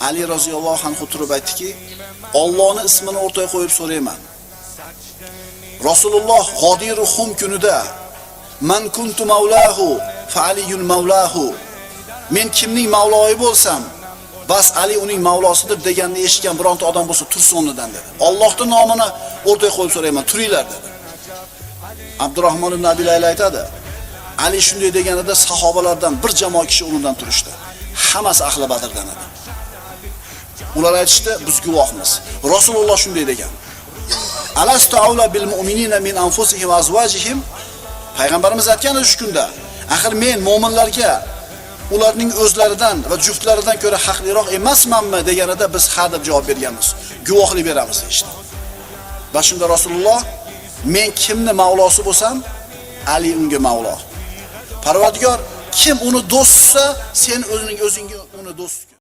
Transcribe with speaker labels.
Speaker 1: Ali roziyallohu anhu turib aytdiki, Allohning ismini o'rtaga qo'yib so'rayman. Rasululloh G'odiru Xum kunida man kuntu mavlahu fa aliyun mavlahu. Men kimning mavloyi bo'lsam, bas Ali uning mavlosidir deganni eshitgan bironta odam bo'lsa tursin o'rnidan dedi. Allohning nomini o'rtaga qo'yib so'rayman, turinglar dedi. Abdurrahmon ibn Abi Layla aytadi, Ali shunday deganida sahobalardan bir jamoa kishi o'rnidan turishdi. Hammasi ahli Badrdan edi. Ular aytishdi, biz guvohmiz. Rasululloh shunday degan. Alastu aula bil mu'minina min anfusihim va azwajihim. Payg'ambarimiz aytgan shu kunda, axir men mu'minlarga ularning o'zlaridan va juftlaridan ko'ra haqliroq emasmanmi deganida biz ha deb javob berganmiz. Guvohlik beramiz deydi. Va shunda Rasululloh, men kimni mavlosi bo'lsam, Ali unga mavlo. Parvardigor kim uni do'st tutsa, sen o'zingga uni do'st